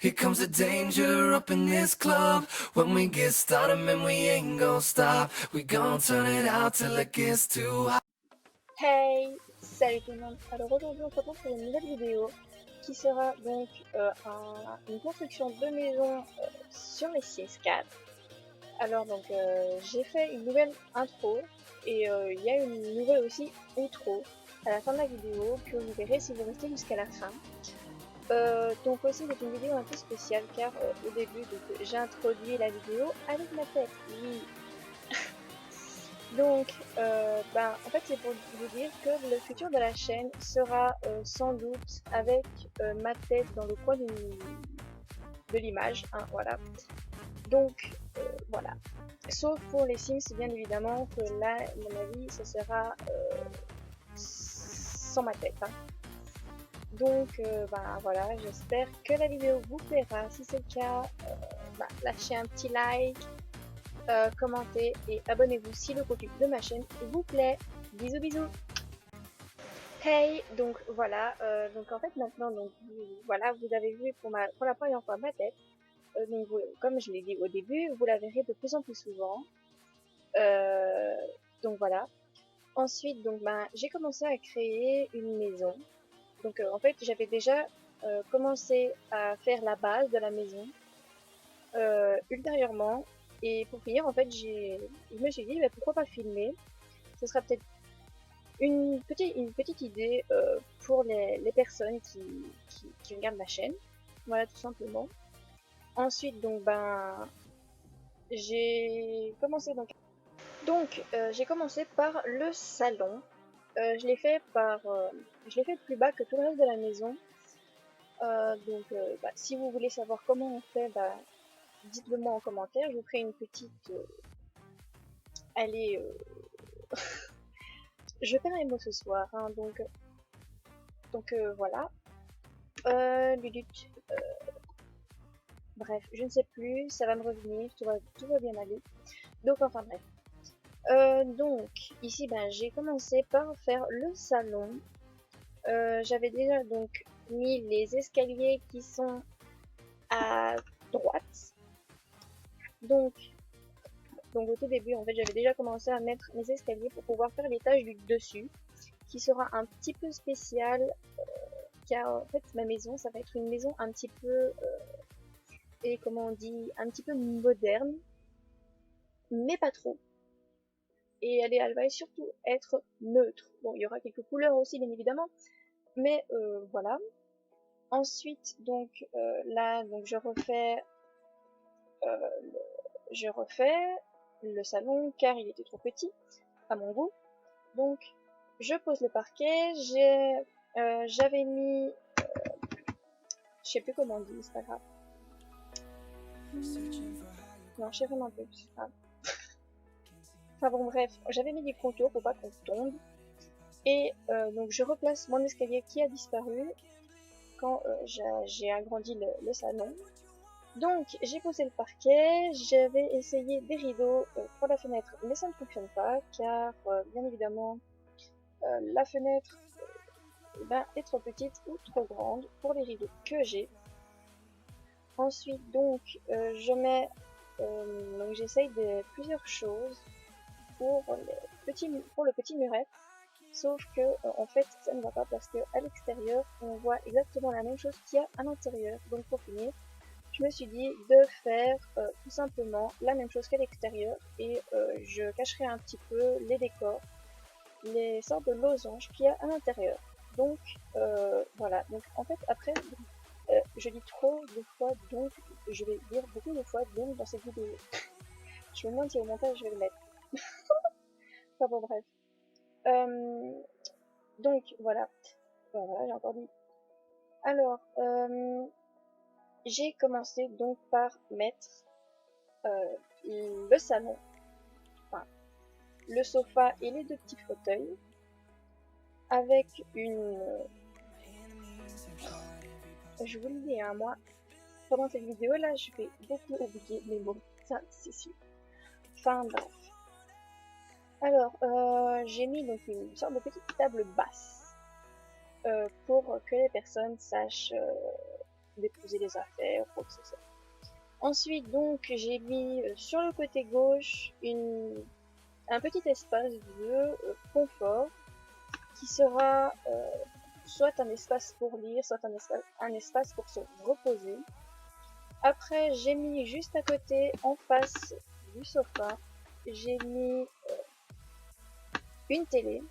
Here comes the danger up in this club. When we get started, man, we ain't gonna stop. We gonna turn it out till it gets too hot. Hey, salut tout le monde. Alors aujourd'hui on se retrouve pour une nouvelle vidéo qui sera donc une construction de maison sur les CS4. Alors donc j'ai fait une nouvelle intro et il y a une nouvelle aussi outro à la fin de la vidéo que vous verrez si vous restez jusqu'à la fin. Donc aussi c'est une vidéo un peu spéciale car au début j'ai introduit la vidéo avec ma tête. Oui. Donc, en fait, c'est pour vous dire que le futur de la chaîne sera sans doute avec ma tête dans le coin de l'image, hein, voilà. Donc, voilà. Sauf pour les Sims, bien évidemment, que là, à mon avis, ce sera sans ma tête, hein. Donc, voilà, j'espère que la vidéo vous plaira. Si c'est le cas, lâchez un petit like, commentez et abonnez-vous si le contenu de ma chaîne vous plaît. Bisous bisous. Hey, donc voilà, donc en fait maintenant donc voilà, vous avez vu pour la première fois ma tête. Donc comme je l'ai dit au début, vous la verrez de plus en plus souvent. Euh, donc voilà. Ensuite donc j'ai commencé à créer une maison. Donc en fait j'avais déjà commencé à faire la base de la maison ultérieurement. Et pour finir en fait je me suis dit bah, pourquoi pas filmer. Ce sera peut-être une petite idée pour les personnes qui regardent ma chaîne. Voilà, tout simplement. Ensuite, donc, j'ai commencé j'ai commencé par le salon. Je l'ai fait je l'ai fait plus bas que tout le reste de la maison. Si vous voulez savoir comment on fait, dites-le moi en commentaire. Je vous ferai une petite, allez, je perds les mots ce soir, hein, voilà. Lulut, bref, je ne sais plus, ça va me revenir, tout va bien aller. Donc enfin bref. Donc ici j'ai commencé par faire le salon. J'avais déjà donc mis les escaliers qui sont à droite. Donc, donc au tout début en fait j'avais déjà commencé à mettre mes escaliers pour pouvoir faire l'étage du dessus, qui sera un petit peu spécial car en fait ma maison ça va être une maison un petit peu et comment on dit un petit peu moderne, mais pas trop. Et elle va surtout être neutre. Bon, il y aura quelques couleurs aussi, bien évidemment, mais voilà. Ensuite, donc là, donc euh, je refais le salon car il était trop petit à mon goût. Donc, je pose le parquet. J'avais mis, je sais plus comment on dit, c'est pas grave. Non, je sais vraiment plus, c'est pas grave. Enfin bon, bref, j'avais mis des contours pour pas qu'on tombe. Et donc je replace mon escalier qui a disparu quand j'ai agrandi le salon. Donc j'ai posé le parquet, j'avais essayé des rideaux pour la fenêtre, mais ça ne fonctionne pas car bien évidemment la fenêtre est trop petite ou trop grande pour les rideaux que j'ai. Ensuite donc donc j'essaye de plusieurs choses pour pour le petit muret. Sauf que en fait ça ne va pas parce que à l'extérieur on voit exactement la même chose qu'il y a à l'intérieur. Donc pour finir, je me suis dit de faire tout simplement la même chose qu'à l'extérieur et je cacherai un petit peu les décors, les sortes de losanges qu'il y a à l'intérieur. Donc voilà, donc en fait après je dis trop de fois donc, je vais dire beaucoup de fois donc dans cette vidéo. Je me demande si au montage je vais le mettre. Enfin bon bref. Euh, donc voilà. Voilà, j'ai encore dit. Alors, j'ai commencé donc par mettre le salon, enfin le sofa et les deux petits fauteuils avec une... je vous le dis, hein, moi, pendant cette vidéo là, je vais beaucoup oublier mes mots, ça c'est sûr. Enfin bref. Alors, j'ai mis donc une sorte de petite table basse pour que les personnes sachent déposer les affaires, quoi que ce soit. Ensuite, donc, j'ai mis sur le côté gauche un petit espace de confort qui sera soit un espace pour lire, soit un espace pour se reposer. Après, j'ai mis juste à côté, en face du sofa, j'ai mis une télé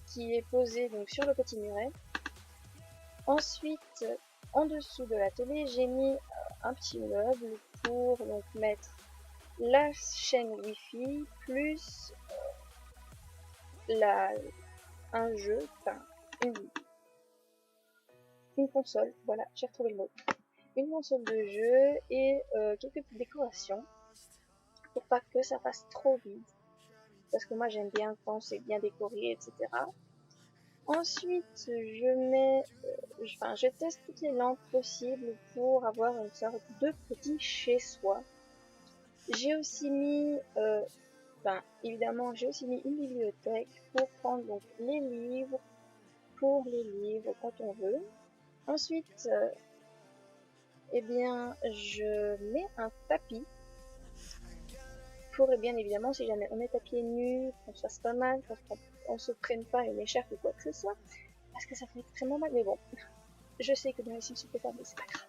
qui est posée donc sur le petit muret. Ensuite, en dessous de la télé, j'ai mis un petit meuble pour donc mettre la chaîne Wi-Fi plus un jeu, enfin une console, voilà, j'ai retrouvé le mot. Une console de jeu et quelques petites décorations pour pas que ça fasse trop vide. Parce que moi j'aime bien quand c'est bien décoré, etc. Ensuite, je teste toutes les lampes possibles pour avoir une sorte de petit chez-soi. J'ai aussi mis, évidemment, j'ai aussi mis une bibliothèque pour prendre donc les livres, pour les livres quand on veut. Ensuite, eh bien, je mets un tapis pour, bien évidemment, si jamais on est à pieds nus, qu'on se fasse pas mal, qu'on se prenne pas une écharpe ou quoi que ce soit, parce que ça fait extrêmement mal, mais bon, je sais que dans les Sims c'est pas, mais c'est pas grave.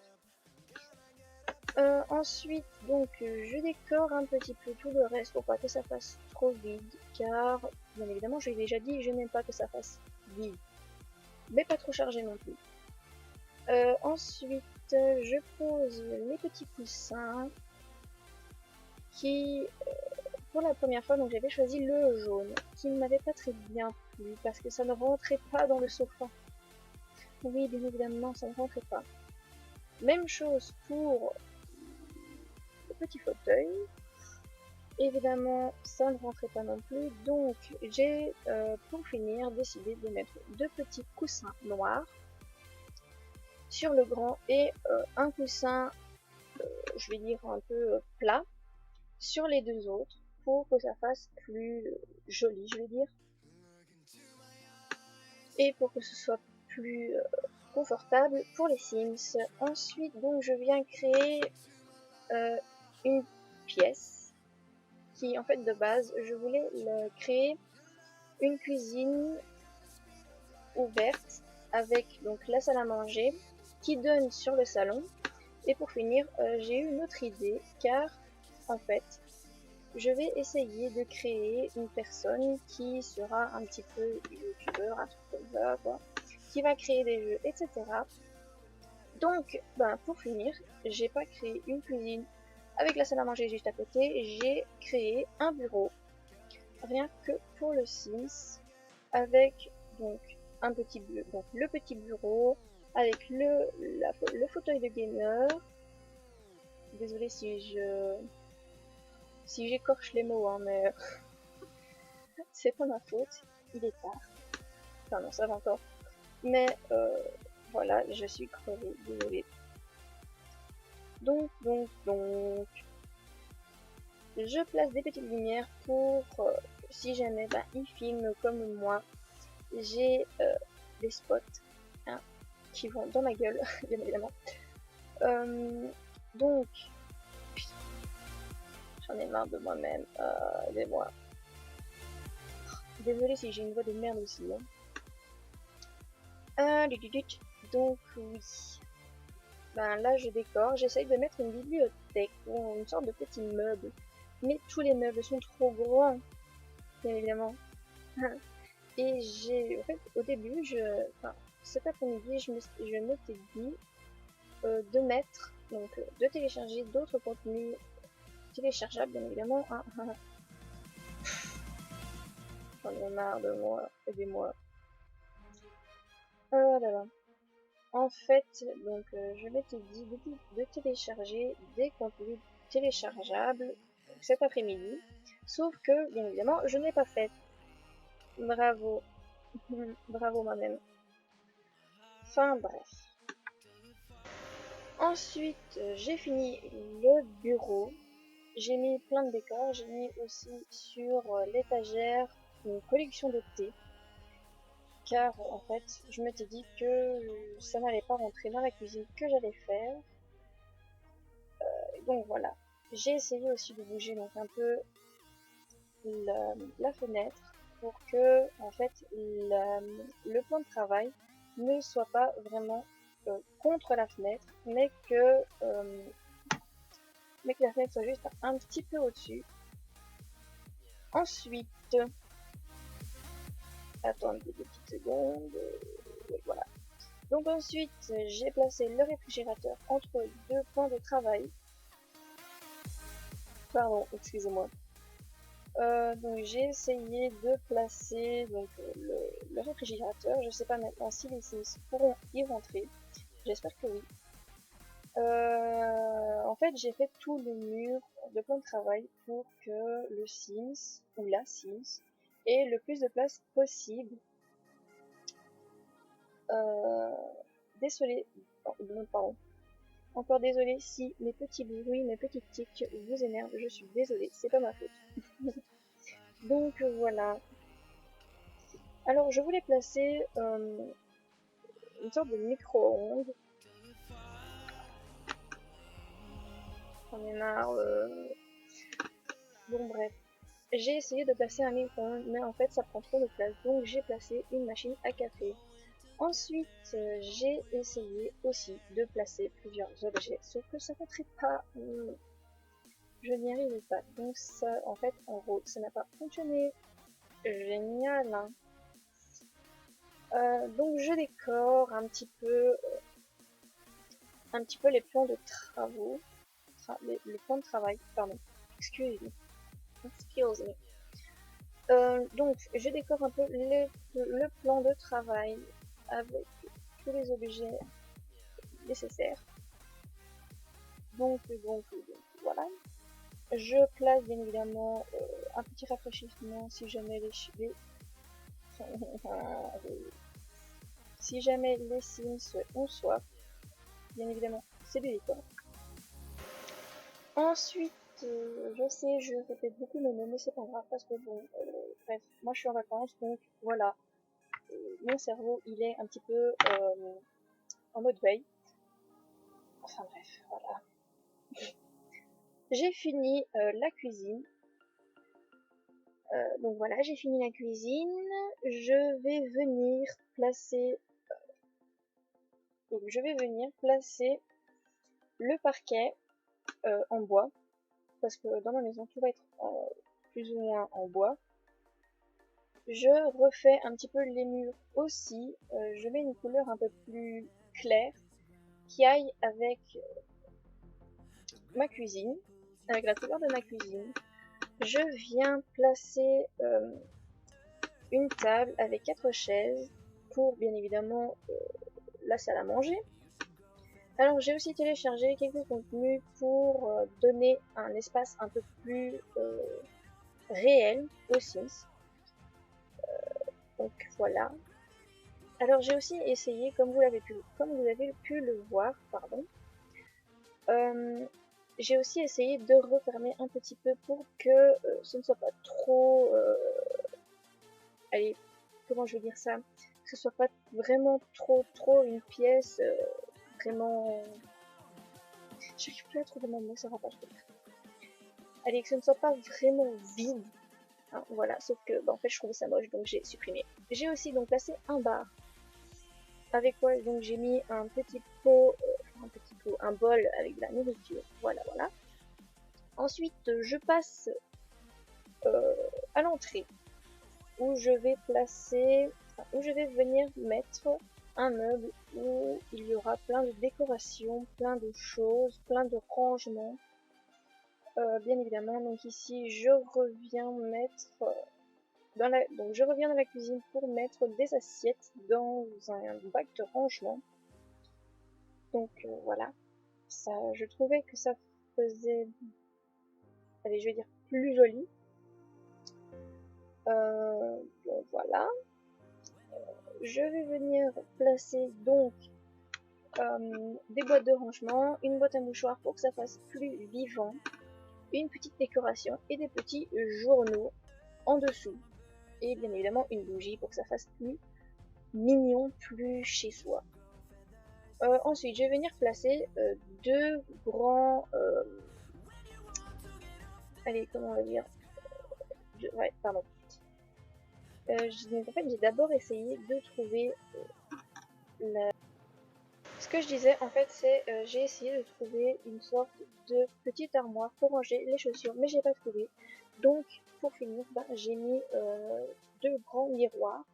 Ensuite, donc, je décore un petit peu tout le reste pour pas que ça fasse trop vide, car, bien évidemment, je l'ai déjà dit, je n'aime pas que ça fasse vide, mais pas trop chargé non plus. Ensuite, je pose les petits coussins qui, pour la première fois, donc j'avais choisi le jaune, qui ne m'avait pas très bien plu, parce que ça ne rentrait pas dans le sofa. Oui, bien évidemment, ça ne rentrait pas. Même chose pour le petit fauteuil. Évidemment, ça ne rentrait pas non plus, donc j'ai, pour finir, décidé de mettre deux petits coussins noirs sur le grand et un coussin, je vais dire un peu plat, sur les deux autres, pour que ça fasse plus joli, je vais dire, et pour que ce soit plus confortable pour les Sims. Ensuite, donc, je viens créer une pièce qui, en fait, de base, je voulais créer une cuisine ouverte avec donc la salle à manger qui donne sur le salon. Et pour finir, j'ai eu une autre idée, car en fait, je vais essayer de créer une personne qui sera un petit peu youtubeur, un truc comme ça, quoi, qui va créer des jeux, etc. Donc, pour finir, j'ai pas créé une cuisine avec la salle à manger juste à côté, j'ai créé un bureau, rien que pour le Sims, avec donc un petit donc le petit bureau, avec le fauteuil de gamer. Désolée si j'écorche les mots, hein, mais c'est pas ma faute, il est tard. Enfin non, ça va encore. Mais voilà, je suis crevée, désolée. Donc, je place des petites lumières pour, si jamais il filme comme moi, j'ai des spots, hein, qui vont dans ma gueule, bien évidemment. Donc, j'en ai marre de moi-même, aidez-moi. Désolée si j'ai une voix de merde aussi. Hein. Donc oui. Là je décore, j'essaye de mettre une bibliothèque ou une sorte de petit meuble. Mais tous les meubles sont trop grands, bien évidemment. Et en fait, au début, cet après-midi, je m'étais dit de mettre, donc de télécharger d'autres contenus téléchargeables, bien évidemment. Hein. J'en ai marre de moi, aidez-moi. Oh là là. En fait, donc, je m'étais dit de télécharger des contenus téléchargeables cet après-midi. Sauf que, bien évidemment, je n'ai pas fait. Bravo. Bravo moi-même. Enfin bref. Ensuite, j'ai fini le bureau. J'ai mis plein de décors. J'ai mis aussi sur l'étagère une collection de thé. car en fait je m'étais dit que ça n'allait pas rentrer dans la cuisine que j'allais faire. Donc voilà, j'ai essayé aussi de bouger donc un peu la fenêtre pour que en fait le plan de travail ne soit pas vraiment contre la fenêtre, mais que la fenêtre soit juste un petit peu au-dessus. Ensuite, attendez des petites secondes. Oui, voilà. Donc ensuite, j'ai placé le réfrigérateur entre deux points de travail. Pardon, excusez-moi. Donc j'ai essayé de placer donc, le réfrigérateur. Je sais pas maintenant si les Sims pourront y rentrer. J'espère que oui. En fait, j'ai fait tout le mur de plan de travail pour que le Sims ou la Sims ait le plus de place possible. Désolé, pardon. Encore désolé si mes petits bruits, mes petites tics vous énervent. Je suis désolée, c'est pas ma faute. Donc voilà. Alors je voulais placer une sorte de micro-ondes. J'en ai marre. Bon bref. J'ai essayé de placer un micro-ondes, mais en fait ça prend trop de place. Donc j'ai placé une machine à café. Ensuite, j'ai essayé aussi de placer plusieurs objets, sauf que ça rentrait pas. Je n'y arrivais pas. Donc ça, en fait, en gros, ça n'a pas fonctionné. Génial, hein. Donc je décore un petit peu les plans de travaux, le plan de travail, pardon. Excuse me. Donc je décore un peu le plan de travail avec tous les objets nécessaires. Donc voilà. Je place bien évidemment un petit rafraîchissement si jamais si jamais les Sims ont soif. Bien évidemment, c'est du décor. Ensuite, je sais, je répète beaucoup mes mots, mais c'est pas grave parce que bon, bref, moi je suis en vacances, donc voilà, mon cerveau il est un petit peu en mode veille. Enfin bref, voilà. J'ai fini la cuisine. Donc voilà, j'ai fini la cuisine. Je vais venir placer. Donc je vais venir placer le parquet en bois, parce que dans ma maison tout va être plus ou moins en bois. Je refais un petit peu les murs aussi. Je mets une couleur un peu plus claire qui aille avec ma cuisine, avec la couleur de ma cuisine. Je viens placer une table avec 4 chaises pour bien évidemment la salle à manger. Alors j'ai aussi téléchargé quelques contenus pour donner un espace un peu plus réel aux Sims. Donc voilà. Alors j'ai aussi essayé, comme vous avez pu le voir, pardon, j'ai aussi essayé de refermer un petit peu pour que ce ne soit pas trop, allez, comment je vais dire ça, que ce soit pas vraiment trop une pièce vraiment, j'arrive plus à trouver mon mot, ça va pas, je peux dire. Allez, que ce ne soit pas vraiment vide. Hein, voilà, sauf que bah, en fait je trouvais ça moche donc j'ai supprimé. J'ai aussi donc placé un bar avec quoi donc j'ai mis un petit pot, un bol avec de la nourriture. Voilà, voilà. Ensuite je passe à l'entrée où je vais placer, où je vais venir mettre un meuble où il y aura plein de décorations, plein de choses, plein de rangements. Bien évidemment, donc ici je reviens mettre donc je reviens dans la cuisine pour mettre des assiettes dans un bac de rangement. Donc voilà, ça, je trouvais que ça faisait, allez, je vais dire plus joli. Donc voilà, je vais venir placer donc des boîtes de rangement, une boîte à mouchoirs pour que ça fasse plus vivant, une petite décoration et des petits journaux en dessous. Et bien évidemment une bougie pour que ça fasse plus mignon, plus chez soi. Ensuite, je vais venir placer deux grands... allez, comment on va dire ouais, pardon. Donc en fait, j'ai d'abord essayé de trouver la... Ce que je disais, en fait, c'est j'ai essayé de trouver une sorte de petite armoire pour ranger les chaussures, mais j'ai pas trouvé. Donc, pour finir, ben, j'ai mis deux grands miroirs.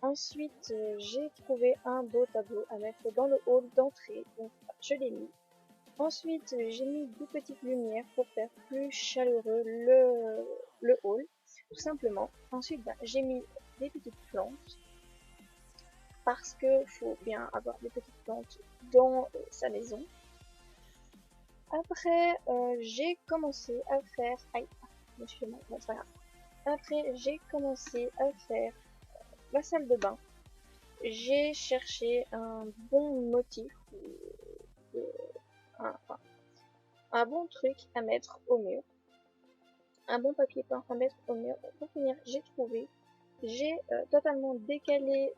Ensuite, j'ai trouvé un beau tableau à mettre dans le hall d'entrée, donc je l'ai mis. Ensuite, j'ai mis deux petites lumières pour faire plus chaleureux le hall, tout simplement. Ensuite, ben, j'ai mis des petites plantes, parce que faut bien avoir des petites plantes dans sa maison. Après, j'ai commencé à faire... Aïe, je me suis fait mal, bon, c'est pas grave. Après, j'ai commencé à faire la salle de bain. J'ai cherché un bon motif, enfin, un bon truc à mettre au mur, un bon papier peint à mettre au mur. Pour finir, j'ai trouvé, j'ai totalement décalé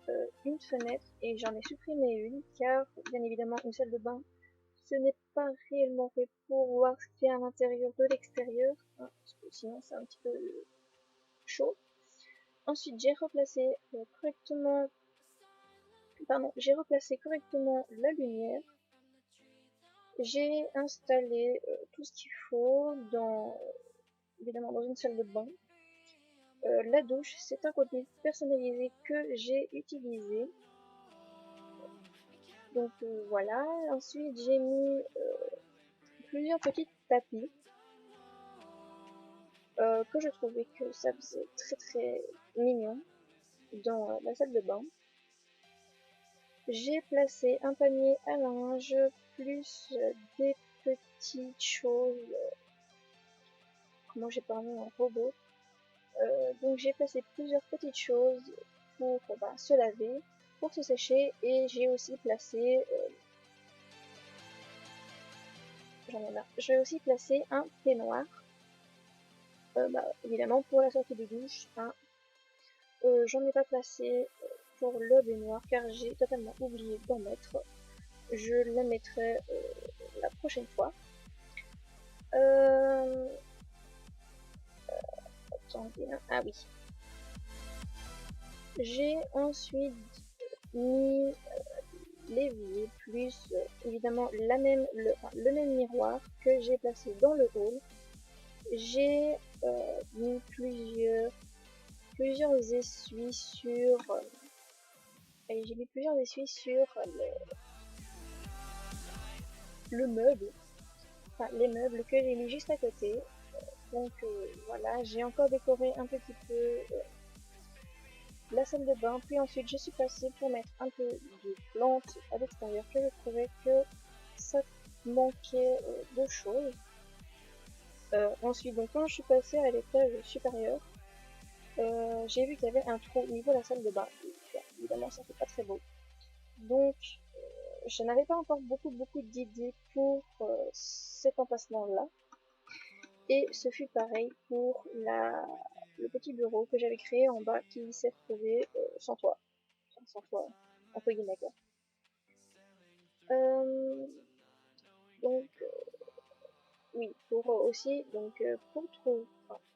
une fenêtre et j'en ai supprimé une car, bien évidemment, une salle de bain, ce n'est pas réellement fait pour voir ce qu'il y a à l'intérieur de l'extérieur, hein, parce que sinon c'est un petit peu chaud. Ensuite, j'ai replacé correctement la lumière. J'ai installé tout ce qu'il faut évidemment dans une salle de bain. La douche, c'est un côté personnalisé que j'ai utilisé. Donc voilà. Ensuite, j'ai mis plusieurs petits tapis que je trouvais que ça faisait très très mignon dans la salle de bain. J'ai placé un panier à linge plus des petites choses. Comment j'ai parlé en robot. Donc j'ai placé plusieurs petites choses pour se laver, pour se sécher, et j'ai aussi placé, j'en ai marre, j'ai aussi placé un peignoir, évidemment pour la sortie de douche. Hein. J'en ai pas placé pour le baignoire car j'ai totalement oublié d'en mettre. Je le mettrai la prochaine fois. Attendez, hein. Ah oui. J'ai ensuite mis l'évier plus évidemment le même miroir que j'ai placé dans le hall. J'ai mis plusieurs essuies sur j'ai mis plusieurs essuies sur le meuble, enfin les meubles que j'ai mis juste à côté. Donc voilà, j'ai encore décoré un petit peu la salle de bain, puis ensuite je suis passée pour mettre un peu de plantes à l'extérieur, que je trouvais que ça manquait de choses. Ensuite, donc quand je suis passée à l'étage supérieur, j'ai vu qu'il y avait un trou au niveau de la salle de bain. Et, évidemment, ça fait pas très beau. Donc, je n'avais pas encore beaucoup d'idées pour cet emplacement-là. Et ce fut pareil pour le petit bureau que j'avais créé en bas qui s'est retrouvé sans toit. Enfin, sans toit, entre guillemets quoi. Donc, oui, pour aussi, donc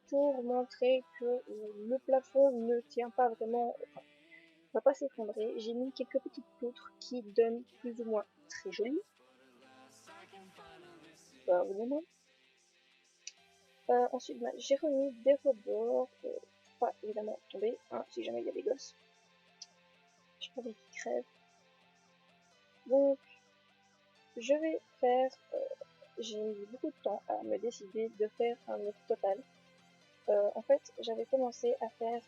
pour montrer que le plafond ne tient pas vraiment, va pas s'effondrer, j'ai mis quelques petites poutres qui donnent plus ou moins très joli. Vraiment. Ensuite, j'ai remis des rebords, pour pas évidemment tomber, hein, si jamais il y a des gosses. J'ai pas envie qu'ils crèvent. Donc, je vais faire, j'ai mis beaucoup de temps à me décider de faire un mur total. En fait, j'avais commencé à faire,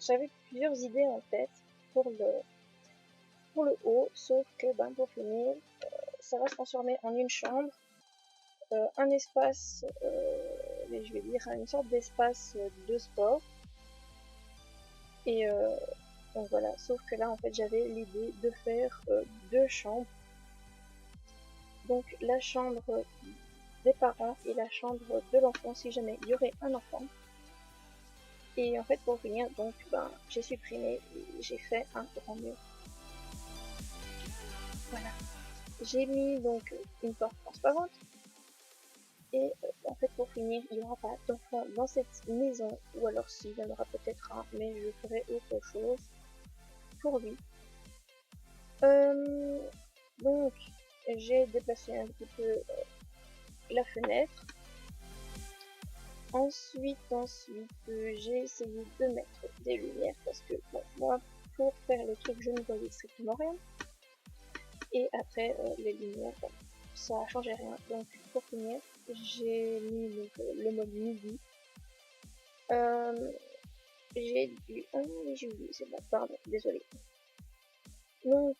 j'avais plusieurs idées en tête pour le haut, sauf que pour finir, ça va se transformer en une chambre, un espace, je vais dire une sorte d'espace de sport. Et donc voilà, sauf que là en fait j'avais l'idée de faire deux chambres. Donc la chambre des parents et la chambre de l'enfant si jamais il y aurait un enfant. Et en fait, pour finir, donc, ben, j'ai supprimé et j'ai fait un grand mur. Voilà. J'ai mis donc une porte transparente. Et en fait, pour finir, il n'y aura pas d'enfant dans cette maison. Ou alors si, il y en aura peut-être un, mais je ferai autre chose pour lui. Donc, j'ai déplacé un petit peu la fenêtre. Ensuite, j'ai essayé de mettre des lumières parce que bon, moi, pour faire le truc, je ne voyais strictement rien. Et après, les lumières, bon, ça a changé rien. Donc, pour finir, j'ai mis donc, le mode midi. J'ai dû... Ah oui, j'ai oublié, c'est bon, pardon, désolé. Donc,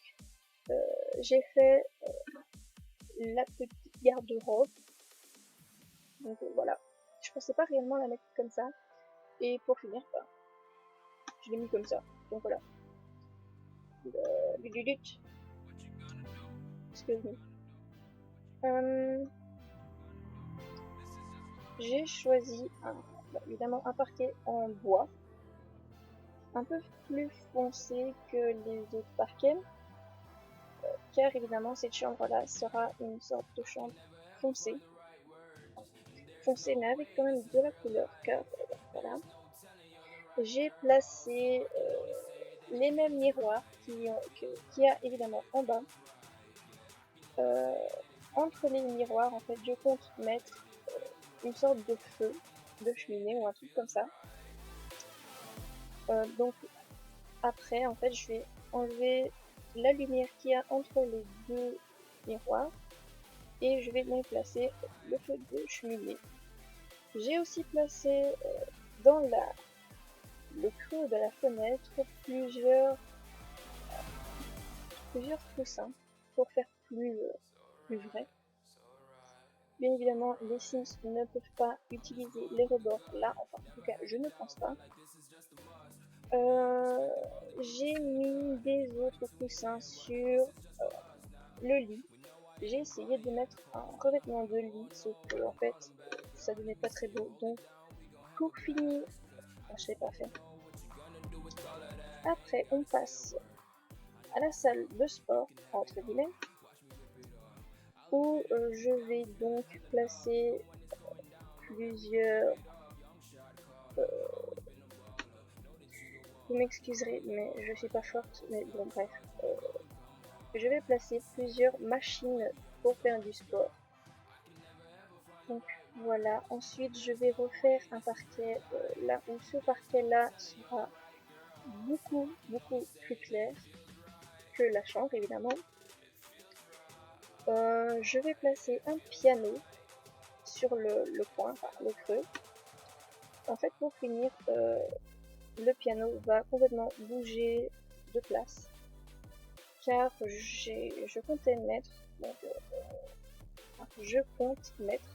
j'ai fait la petite garde-robe. Donc voilà. Je pensais pas réellement la mettre comme ça. Et pour finir, bah, je l'ai mis comme ça. Donc voilà. Excuse me. J'ai choisi évidemment un parquet en bois. Un peu plus foncé que les autres parquets. Car évidemment cette chambre là sera une sorte de chambre foncée. Foncée mais avec quand même de la couleur. Car voilà. J'ai placé les mêmes miroirs qu'il y a évidemment en bas. Entre les miroirs, en fait, je compte mettre une sorte de feu de cheminée ou un truc comme ça. Donc après, en fait, je vais enlever la lumière qu'il y a entre les deux miroirs et je vais donc placer le feu de cheminée. J'ai aussi placé dans le creux de la fenêtre plusieurs coussins pour faire plus vrai. Bien évidemment, les Sims ne peuvent pas utiliser les rebords là, enfin en tout cas je ne pense pas. J'ai mis des autres coussins sur le lit. J'ai essayé de mettre un revêtement de lit, sauf que en fait ça donnait pas très beau. Donc pour finir, je l'ai pas fait. Après on passe à la salle de sport, entre guillemets, où je vais donc placer plusieurs... vous m'excuserez, mais je suis pas forte, mais bon bref. Je vais placer plusieurs machines pour faire du sport. Donc voilà, ensuite je vais refaire un parquet là où ce parquet là sera beaucoup plus clair que la chambre évidemment. Je vais placer un piano sur le coin, enfin le creux. En fait pour finir, le piano va complètement bouger de place car je comptais mettre, donc, je compte mettre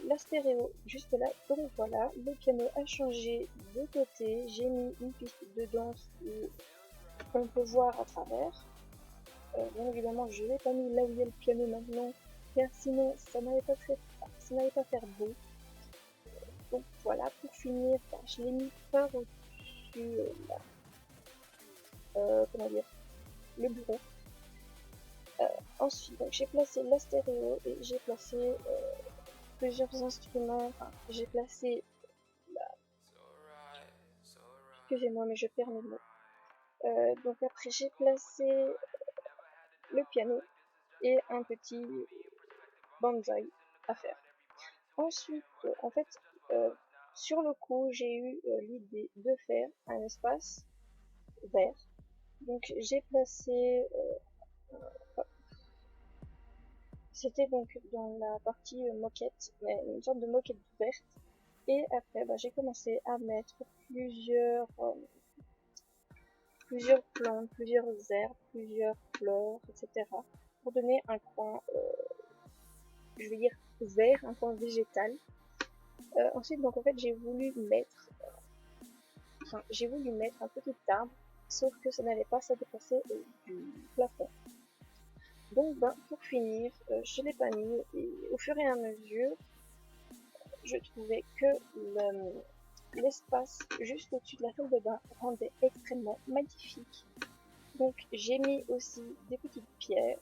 la stéréo juste là. Donc voilà, le piano a changé de côté. J'ai mis une piste de danse où on peut voir à travers. Bien évidemment, je l'ai pas mis là où il y a le piano maintenant, car sinon ça n'allait pas faire beau. Donc voilà, pour finir, je l'ai mis par au-dessus comment dire, le bureau. Ensuite, j'ai placé la stéréo et j'ai placé plusieurs instruments. Enfin, j'ai placé, excusez-moi, mais je perds mes mots. Donc après j'ai placé le piano et un petit bonsaï à faire. Ensuite, en fait, sur le coup, j'ai eu l'idée de faire un espace vert. Donc j'ai placé, c'était donc dans la partie moquette, mais une sorte de moquette verte. Et après, j'ai commencé à mettre plusieurs plantes, plusieurs herbes, plusieurs fleurs, etc. pour donner un coin, je vais dire vert, un coin végétal. Ensuite, donc en fait, j'ai voulu mettre un petit arbre, sauf que ça n'allait pas se dépasser du plafond. Donc, pour finir, je l'ai pas mis et au fur et à mesure, je trouvais que l'espace juste au-dessus de la salle de bain rendait extrêmement magnifique. Donc j'ai mis aussi des petites pierres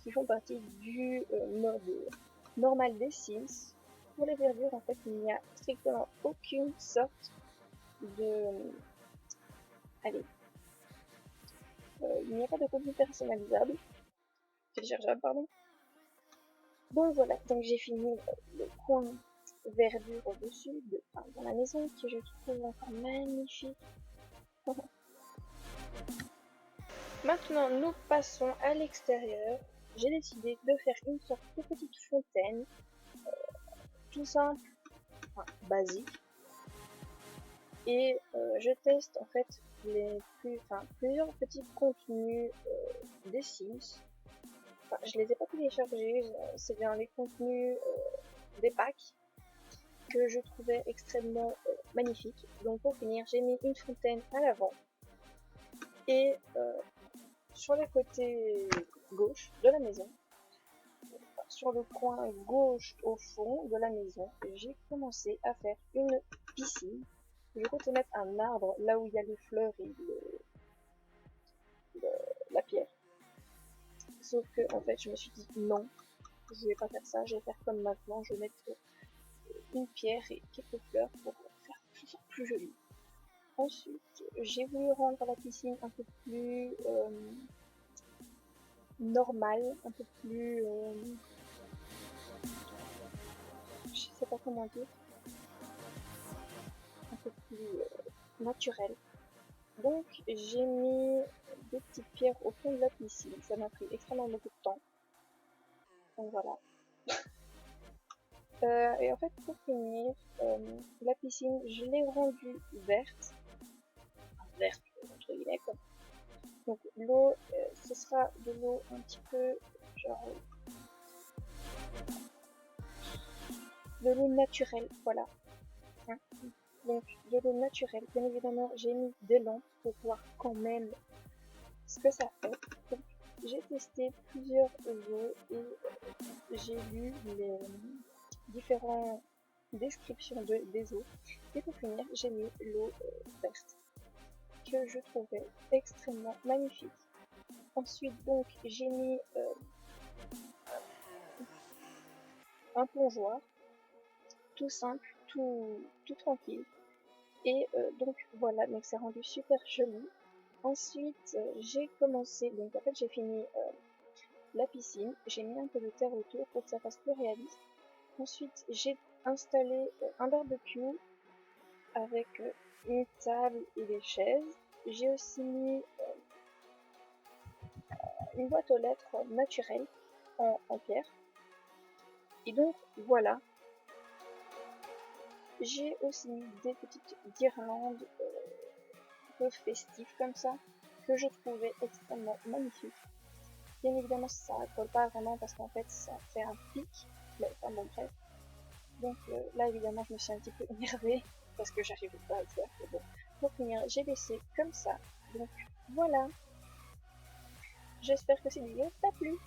qui font partie du mode normal des Sims. Pour les verdures, en fait, il n'y a strictement aucune sorte de... Allez, il n'y a pas de contenu personnalisable, téléchargeable, pardon. Donc voilà, donc j'ai fini le coin verdure au-dessus, dans la maison, que je trouve encore magnifique. Maintenant, nous passons à l'extérieur. J'ai décidé de faire une sorte de petite fontaine, tout simple, enfin, basique. Et je teste en fait plusieurs petits contenus des Sims. Enfin, je les ai pas téléchargés, c'est bien les contenus des packs que je trouvais extrêmement magnifiques. Donc pour finir, j'ai mis une fontaine à l'avant et sur le côté gauche de la maison, sur le coin gauche au fond de la maison, j'ai commencé à faire une piscine. Je comptais mettre un arbre là où il y a les fleurs et la pierre. Sauf que en fait je me suis dit non, je vais pas faire ça, je vais faire comme maintenant, je vais mettre une pierre et quelques fleurs pour faire tout ça plus joli. Ensuite, j'ai voulu rendre la piscine un peu plus normale, un peu plus je sais pas comment dire, un peu plus naturelle. Donc j'ai mis des petites pierres au fond de la piscine, ça m'a pris extrêmement beaucoup de temps. Donc voilà. Et en fait pour finir, la piscine je l'ai rendue verte. Enfin, verte entre guillemets quoi. Donc l'eau, ce sera de l'eau un petit peu genre de l'eau naturelle, voilà. Hein. Donc de l'eau naturelle, bien évidemment j'ai mis des lampes pour voir quand même ce que ça fait. Donc, j'ai testé plusieurs eaux et j'ai lu les différentes descriptions des eaux. Et pour finir, j'ai mis l'eau verte que je trouvais extrêmement magnifique. Ensuite, donc, j'ai mis un plongeoir, tout simple, tout tranquille. Et donc voilà, donc c'est rendu super joli. Ensuite, j'ai commencé, donc en fait j'ai fini la piscine, j'ai mis un peu de terre autour pour que ça fasse plus réaliste. Ensuite, j'ai installé un barbecue avec une table et des chaises. J'ai aussi mis une boîte aux lettres naturelle en pierre. Et donc voilà, j'ai aussi mis des petites guirlandes un peu festives comme ça que je trouvais extrêmement magnifiques. Bien évidemment, ça colle pas vraiment parce qu'en fait, ça fait un pic. Mais enfin bon, bref. Donc là, évidemment, je me suis un petit peu énervée parce que j'arrivais pas à le faire. Mais bon, pour finir, j'ai laissé comme ça. Donc voilà. J'espère que cette vidéo t'a plu.